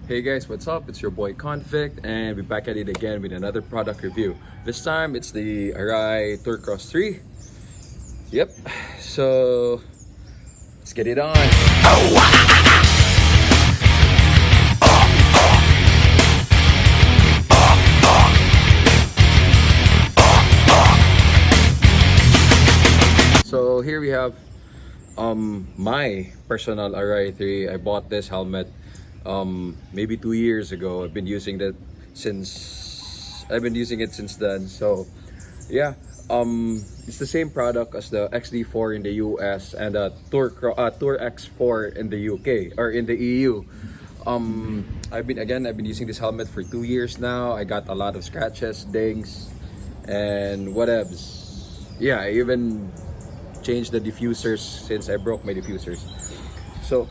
Hey guys, what's up? It's your boy Convict, and we're back at it again with another product review. This time it's the Arai Tour Cross 3. Yep, so let's get it on. So here we have my personal Arai 3. I bought this helmet maybe 2 years ago. I've been using it since then. So yeah, it's the same product as the XD4 in the US and the Tour X4 in the UK or in the EU. I've been using this helmet for 2 years now. I got a lot of scratches, dings, and whatevs. Yeah, I even changed the diffusers since I broke my diffusers. So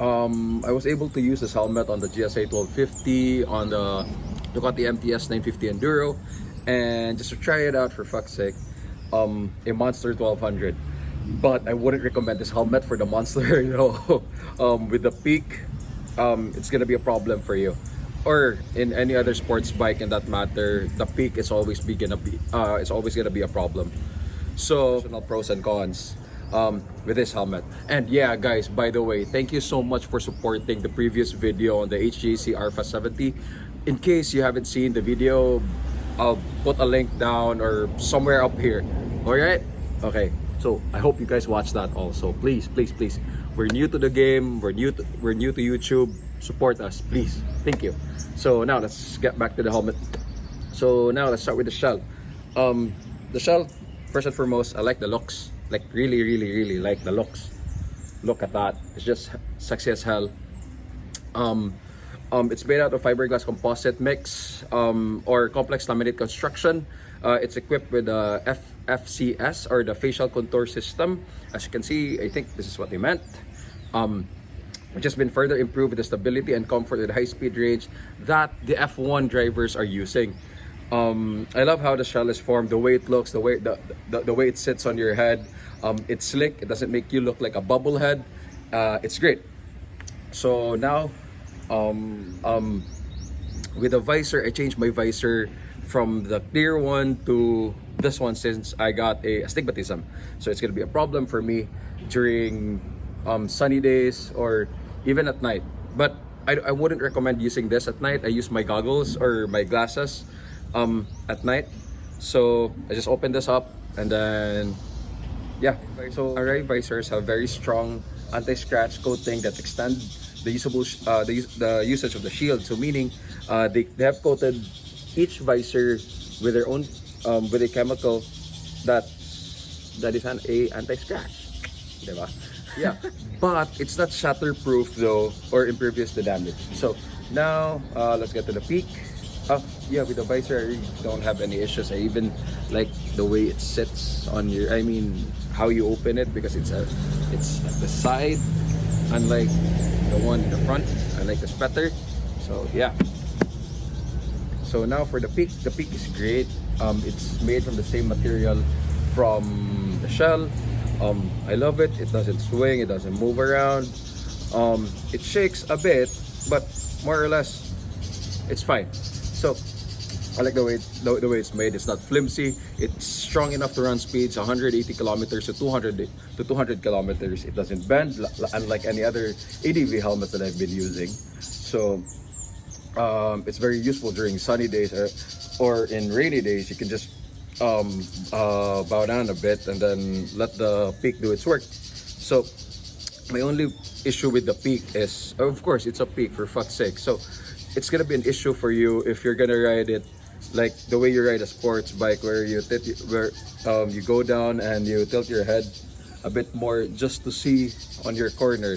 I was able to use this helmet on the GSA 1250, on the Ducati MTS 950 Enduro, and just to try it out for fuck's sake, a Monster 1200. But I wouldn't recommend this helmet for the Monster, you know. With the peak, it's gonna be a problem for you. Or in any other sports bike in that matter, the peak is always gonna be a problem. So, pros and cons with this helmet. And yeah guys, by the way, thank you so much for supporting the previous video on the HJC Alpha 70. In case you haven't seen the video, I'll put a link down or somewhere up here. Alright? Okay, so I hope you guys watch that also. Please. We're new to the game, we're new to YouTube. Support us, please. Thank you. So now let's get back to the helmet. So now let's start with the shell. The shell, first and foremost, I like the looks. Like really like the looks. Look at that. It's just sexy as hell. It's made out of fiberglass composite mix or complex laminate construction. It's equipped with the FCS or the facial contour system. As you can see, I think this is what they meant. Which has been further improved with the stability and comfort with high speed range that the F1 drivers are using. I love how the shell is formed, the way it looks, the way it sits on your head. It's slick. It doesn't make you look like a bubble head. It's great. So now, with the visor, I changed my visor from the clear one to this one since I got a astigmatism. So it's gonna be a problem for me during sunny days or even at night. But I wouldn't recommend using this at night. I use my goggles or my glasses at night. So I just open this up and then yeah. So Arai visors have very strong anti-scratch coating that extend the usage of the shield. So meaning they have coated each visor with their own with a chemical that is an anti-scratch, diba? Yeah. But it's not shatterproof though or impervious to damage. So now let's get to the peak. Yeah, with the visor, I really don't have any issues. I even like the way it sits on your, how you open it, because it's at the side, unlike the one in the front. I like this better. So yeah. So now for the peak is great. It's made from the same material from the shell. I love it. It doesn't swing, it doesn't move around. It shakes a bit, but more or less it's fine. So I like the way it's made. It's not flimsy. It's strong enough to run speeds 180 kilometers to 200 kilometers. It doesn't bend, unlike any other ADV helmets that I've been using. So it's very useful during sunny days or in rainy days. You can just bow down a bit and then let the peak do its work. So my only issue with the peak is, of course, it's a peak, for fuck's sake. So it's gonna be an issue for you if you're gonna ride it like the way you ride a sports bike, where you go down and you tilt your head a bit more just to see on your corner.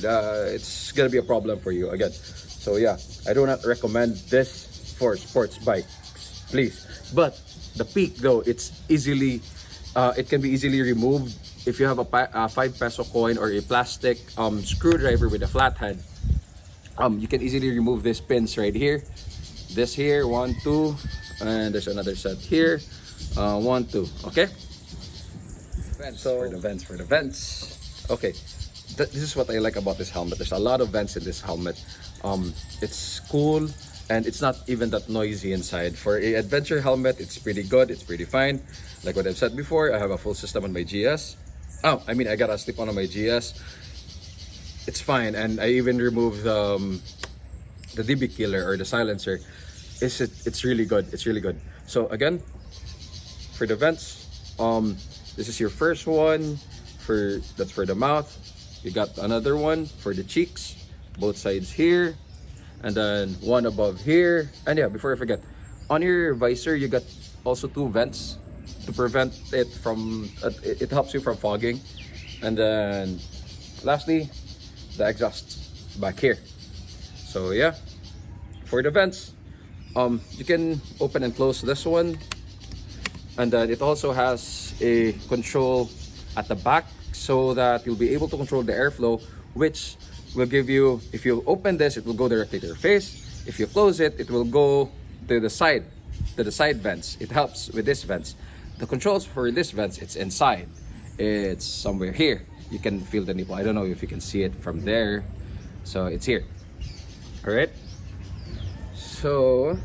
It's gonna be a problem for you again. So yeah, I do not recommend this for sports bikes, please. But the peak though, it can be easily removed. If you have a 5 peso coin or a plastic screwdriver with a flat head, you can easily remove these pins right here. This here, 1, 2, and there's another set here, 1, 2. Okay. For the vents. Okay, this is what I like about this helmet. There's a lot of vents in this helmet. It's cool, and it's not even that noisy inside. For a adventure helmet, it's pretty good, it's pretty fine. Like what I've said before, I have a full system on my GS. Oh, I mean, I got a slip on my GS. It's fine, and I even removed the DB killer or the silencer. It's really good, it's really good. So again, for the vents, this is your first one. That's for the mouth. You got another one for the cheeks, both sides here, and then one above here. And yeah, before I forget, on your visor you got also two vents to prevent it from it helps you from fogging. And then lastly, the exhaust back here. So yeah, for the vents, you can open and close this one, and then it also has a control at the back so that you'll be able to control the airflow, which will give you, if you open this, it will go directly to your face. If you close it, it will go to the side vents. It helps with this vents. The controls for this vents, it's inside. It's somewhere here. You can feel the nipple. I don't know if you can see it from there. So it's here. All right. So,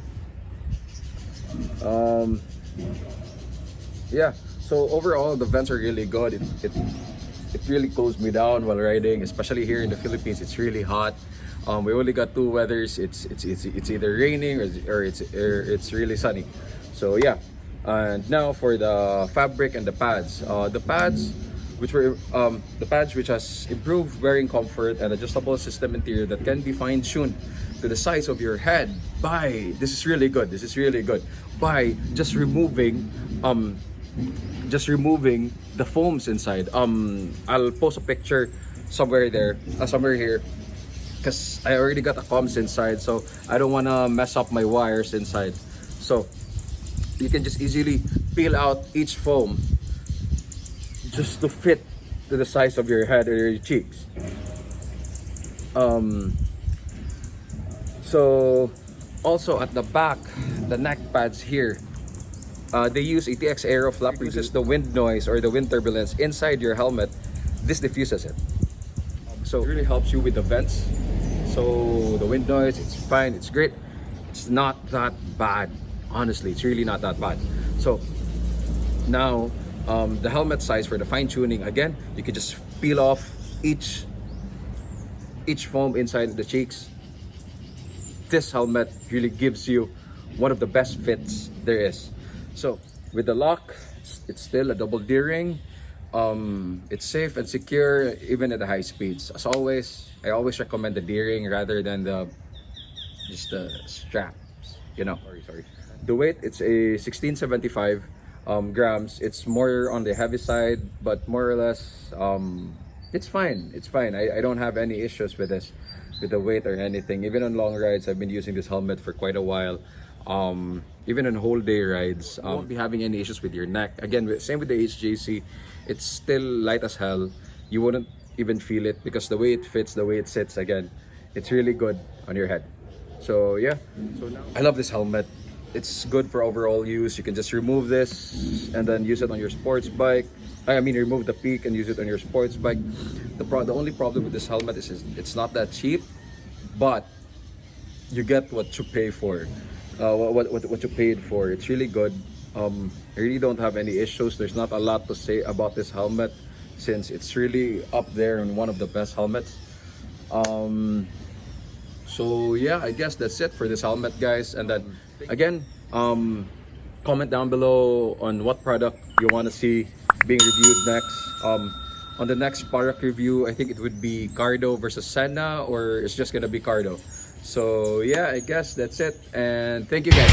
yeah. So overall, the vents are really good. It really cools me down while riding, especially here in the Philippines. It's really hot. We only got two weathers. It's either raining or it's really sunny. So yeah. And now for the fabric and the pads. The pads which has improved wearing comfort and adjustable system interior that can be fine-tuned to the size of your head by, this is really good, by just removing the foams inside. I'll post a picture somewhere here, because I already got the comms inside, so I don't want to mess up my wires inside. So you can just easily peel out each foam just to fit to the size of your head or your cheeks. So also at the back, the neck pads here, they use ATX Aeroflap, reduces the wind noise or the wind turbulence inside your helmet. This diffuses it. So it really helps you with the vents. So the wind noise, it's fine, it's great. It's not that bad. Honestly, it's really not that bad. So now, the helmet size for the fine tuning, again, you can just peel off each foam inside the cheeks. This helmet really gives you one of the best fits there is. So with the lock, it's still a double D-ring. It's safe and secure even at the high speeds. As always, I always recommend the D-ring rather than just the straps. You know, sorry. The weight, it's a 1675 grams. It's more on the heavy side, but more or less, it's fine. I don't have any issues with this, with the weight or anything. Even on long rides, I've been using this helmet for quite a while. Even on whole day rides, you won't be having any issues with your neck. Again, same with the HJC, it's still light as hell. You wouldn't even feel it because the way it fits, the way it sits, again, it's really good on your head. So yeah, so now I love this helmet. It's good for overall use. You can just remove this and then use it on your sports bike. I mean, remove the peak and use it on your sports bike. The only problem with this helmet is it's not that cheap, but you get what you pay for. What you paid for. It's really good. I really don't have any issues. There's not a lot to say about this helmet since it's really up there and one of the best helmets. So yeah, I guess that's it for this helmet, guys. And then again, comment down below on what product you want to see being reviewed next. On the next product review, I think it would be Cardo versus Senna, or it's just gonna be Cardo. So yeah, I guess that's it, and thank you guys.